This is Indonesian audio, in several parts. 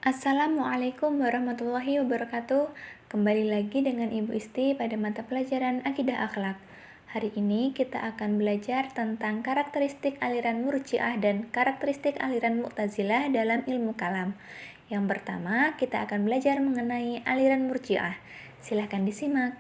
Assalamualaikum warahmatullahi wabarakatuh. Kembali lagi dengan Ibu Isti pada mata pelajaran Akidah Akhlak. Hari ini kita akan belajar tentang karakteristik aliran Murji'ah dan karakteristik aliran Mu'tazilah dalam ilmu kalam. Yang pertama, kita akan belajar mengenai aliran Murji'ah. Silahkan disimak.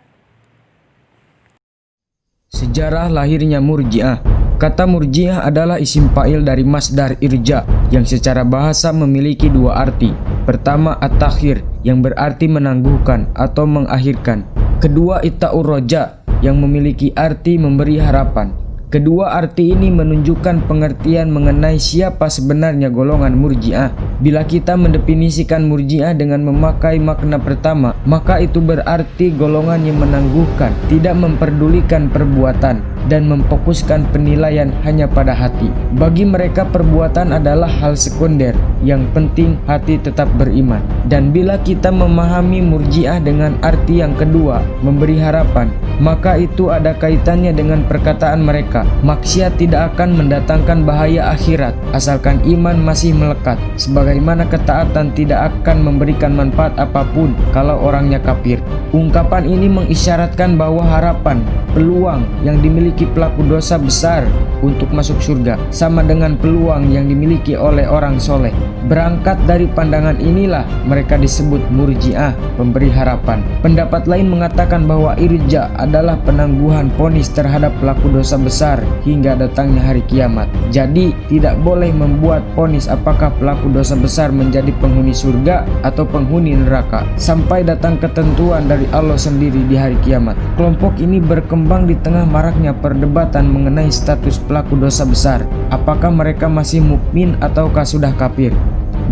Sejarah lahirnya Murji'ah. Kata Murji'ah adalah isim fa'il dari masdar irja yang secara bahasa memiliki dua arti. Pertama, at-takhir yang berarti menangguhkan atau mengakhirkan. Kedua, itta'ur roja yang memiliki arti memberi harapan. Kedua arti ini menunjukkan pengertian mengenai siapa sebenarnya golongan Murji'ah. Bila kita mendefinisikan Murji'ah dengan memakai makna pertama, maka itu berarti golongan yang menangguhkan, tidak memperdulikan perbuatan, dan memfokuskan penilaian hanya pada hati. Bagi mereka perbuatan adalah hal sekunder, yang penting hati tetap beriman. Dan bila kita memahami Murji'ah dengan arti yang kedua, memberi harapan, maka itu ada kaitannya dengan perkataan mereka, maksiat tidak akan mendatangkan bahaya akhirat asalkan iman masih melekat, sebagaimana ketaatan tidak akan memberikan manfaat apapun kalau orangnya kafir. Ungkapan ini mengisyaratkan bahwa harapan, peluang yang dimiliki pelaku dosa besar untuk masuk surga sama dengan peluang yang dimiliki oleh orang soleh. Berangkat dari pandangan inilah mereka disebut Murji'ah, pemberi harapan. Pendapat lain mengatakan bahwa irja adalah penangguhan vonis terhadap pelaku dosa besar hingga datangnya hari kiamat. Jadi tidak boleh membuat vonis apakah pelaku dosa besar menjadi penghuni surga atau penghuni neraka sampai datang ketentuan dari Allah sendiri di hari kiamat. Kelompok ini berkembang di tengah maraknya perdebatan mengenai status pelaku dosa besar. Apakah mereka masih mukmin ataukah sudah kafir?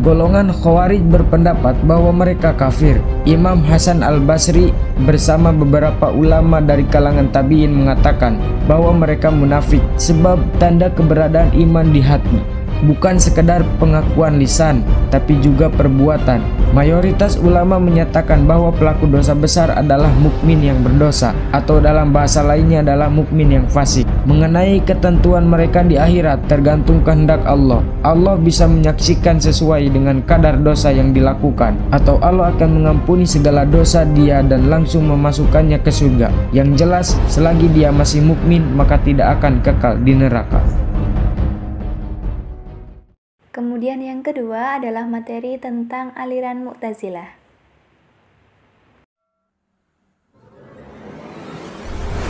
Golongan Khawarij berpendapat bahwa mereka kafir. Imam Hasan al-Basri bersama beberapa ulama dari kalangan tabi'in mengatakan bahwa mereka munafik sebab tanda keberadaan iman di hati bukan sekedar pengakuan lisan, tapi juga perbuatan. Mayoritas ulama menyatakan bahwa pelaku dosa besar adalah mukmin yang berdosa, atau dalam bahasa lainnya adalah mukmin yang fasik. Mengenai ketentuan mereka di akhirat tergantung kehendak Allah. Allah bisa menyaksikan sesuai dengan kadar dosa yang dilakukan, atau Allah akan mengampuni segala dosa dia dan langsung memasukkannya ke surga. Yang jelas, selagi dia masih mukmin maka tidak akan kekal di neraka. Kemudian yang kedua adalah materi tentang aliran Mu'tazilah.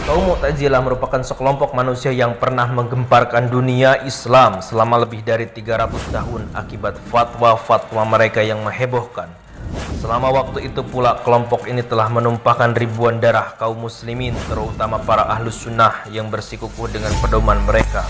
Kaum Mu'tazilah merupakan sekelompok manusia yang pernah menggemparkan dunia Islam selama lebih dari 300 tahun akibat fatwa-fatwa mereka yang menghebohkan. Selama waktu itu pula kelompok ini telah menumpahkan ribuan darah kaum muslimin, terutama para ahlus sunnah yang bersikukuh dengan pedoman mereka.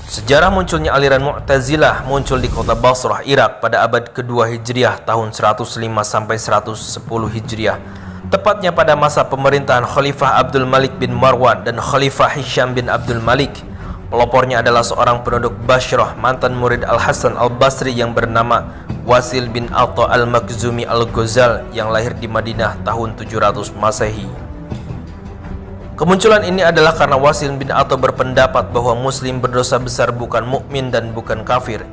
Sejarah munculnya aliran Mu'tazilah muncul di kota Basrah, Irak pada abad kedua Hijriah tahun 105 sampai 110 Hijriah. Tepatnya pada masa pemerintahan Khalifah Abdul Malik bin Marwan dan Khalifah Hisham bin Abdul Malik. Pelopornya adalah seorang penduduk Basrah, mantan murid Al-Hasan Al-Basri yang bernama Wasil bin Atta Al-Makhzumi Al-Ghazal yang lahir di Madinah tahun 700 Masehi. Kemunculan ini adalah karena Wasil bin Atta berpendapat bahwa muslim berdosa besar bukan mukmin dan bukan kafir,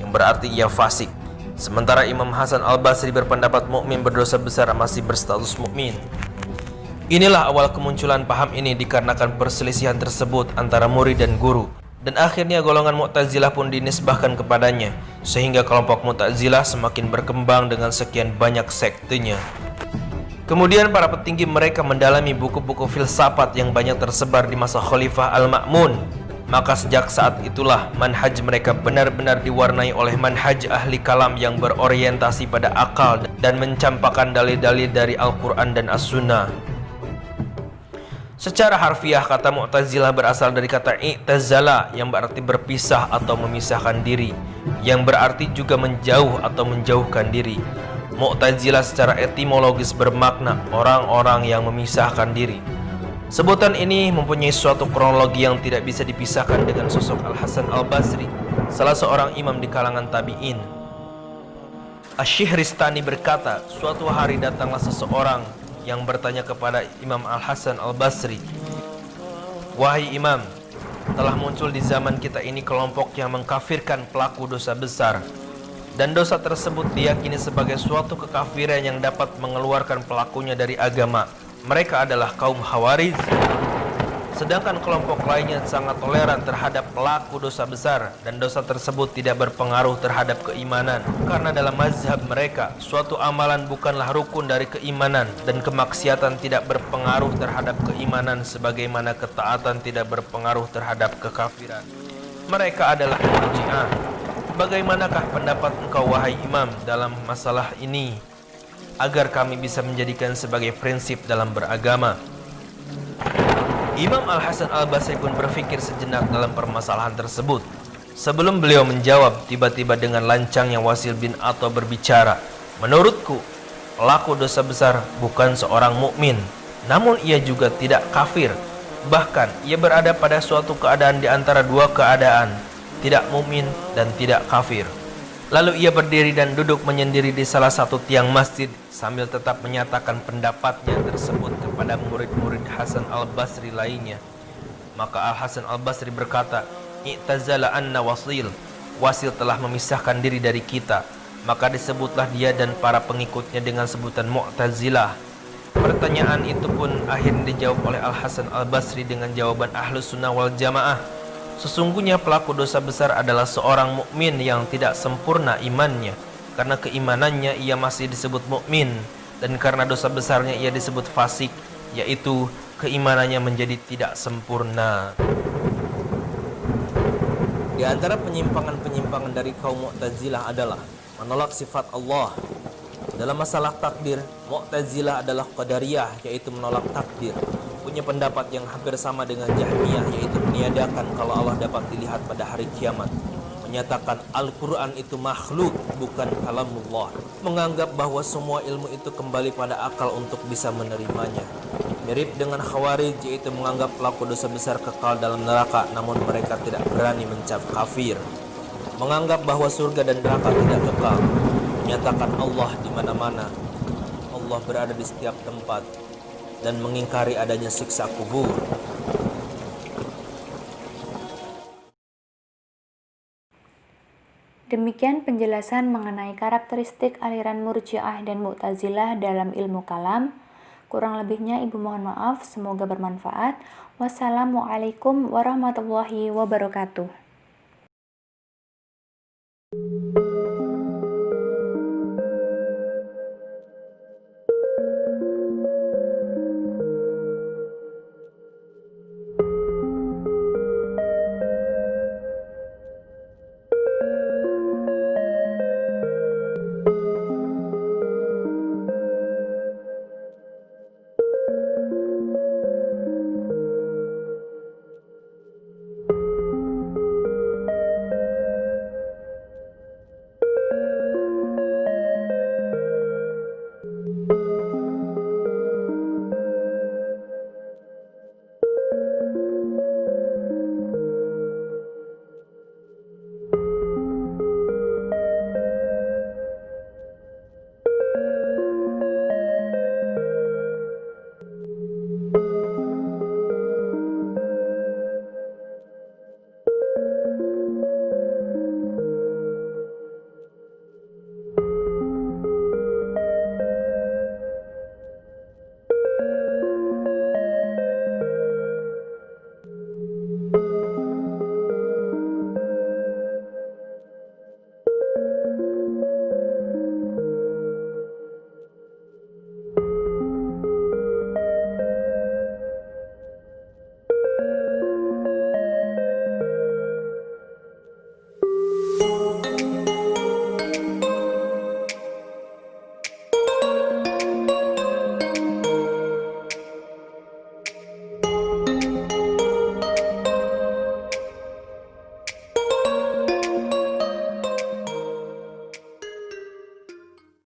yang berarti ia fasik. Sementara Imam Hasan al-Basri berpendapat mukmin berdosa besar masih berstatus mukmin. Inilah awal kemunculan paham ini dikarenakan perselisihan tersebut antara murid dan guru, dan akhirnya golongan Mu'tazilah pun dinisbahkan kepadanya, sehingga kelompok Mu'tazilah semakin berkembang dengan sekian banyak sektenya. Kemudian para petinggi mereka mendalami buku-buku filsafat yang banyak tersebar di masa Khalifah Al-Ma'mun. Maka sejak saat itulah manhaj mereka benar-benar diwarnai oleh manhaj ahli kalam yang berorientasi pada akal dan mencampakkan dalil-dalil dari Al-Quran dan As-Sunnah. Secara harfiah kata Mu'tazilah berasal dari kata i'tazala yang berarti berpisah atau memisahkan diri, yang berarti juga menjauh atau menjauhkan diri. Mu'tazilah secara etimologis bermakna orang-orang yang memisahkan diri. Sebutan ini mempunyai suatu kronologi yang tidak bisa dipisahkan dengan sosok Al-Hasan Al-Basri, salah seorang imam di kalangan tabi'in. Asy-Syihristani berkata, suatu hari datanglah seseorang yang bertanya kepada Imam Al-Hasan Al-Basri, "Wahai imam, telah muncul di zaman kita ini kelompok yang mengkafirkan pelaku dosa besar, dan dosa tersebut diyakini sebagai suatu kekafiran yang dapat mengeluarkan pelakunya dari agama. Mereka adalah kaum Khawarij. Sedangkan kelompok lainnya sangat toleran terhadap pelaku dosa besar, dan dosa tersebut tidak berpengaruh terhadap keimanan. Karena dalam mazhab mereka, suatu amalan bukanlah rukun dari keimanan, dan kemaksiatan tidak berpengaruh terhadap keimanan sebagaimana ketaatan tidak berpengaruh terhadap kekafiran. Mereka adalah Murji'ah. Bagaimanakah pendapat engkau wahai imam dalam masalah ini, agar kami bisa menjadikan sebagai prinsip dalam beragama?" Imam Al-Hasan Al-Basri pun berpikir sejenak dalam permasalahan tersebut. Sebelum beliau menjawab, tiba-tiba dengan lancangnya Wasil bin Atha berbicara, "Menurutku, pelaku dosa besar bukan seorang mukmin, namun ia juga tidak kafir. Bahkan ia berada pada suatu keadaan di antara dua keadaan, tidak mukmin dan tidak kafir." Lalu ia berdiri dan duduk menyendiri di salah satu tiang masjid sambil tetap menyatakan pendapatnya tersebut kepada murid-murid Hasan Al-Basri lainnya. Maka Al-Hasan Al-Basri berkata, "I'tazala anna Wasil. Wasil telah memisahkan diri dari kita." Maka disebutlah dia dan para pengikutnya dengan sebutan Mu'tazilah. Pertanyaan itu pun akhirnya dijawab oleh Al-Hasan Al-Basri dengan jawaban Ahlus Sunnah wal Jamaah. Sesungguhnya pelaku dosa besar adalah seorang mukmin yang tidak sempurna imannya. Karena keimanannya ia masih disebut mukmin, dan karena dosa besarnya ia disebut fasik, yaitu keimanannya menjadi tidak sempurna. Di antara penyimpangan-penyimpangan dari kaum Mu'tazilah adalah menolak sifat Allah. Dalam masalah takdir, Mu'tazilah adalah Qadariyah, yaitu menolak takdir. Punya pendapat yang hampir sama dengan Jahmiyah, yaitu meniadakan kalau Allah dapat dilihat pada hari kiamat. Menyatakan Al-Quran itu makhluk, bukan kalamullah. Menganggap bahwa semua ilmu itu kembali pada akal untuk bisa menerimanya. Mirip dengan Khawarij, yaitu menganggap pelaku dosa besar kekal dalam neraka, namun mereka tidak berani mencap kafir. Menganggap bahwa surga dan neraka tidak kekal. Menyatakan Allah di mana-mana, Allah berada di setiap tempat, dan mengingkari adanya siksa kubur. Demikian penjelasan mengenai karakteristik aliran Murji'ah dan Mu'tazilah dalam ilmu kalam. Kurang lebihnya ibu mohon maaf, semoga bermanfaat. Wassalamualaikum warahmatullahi wabarakatuh.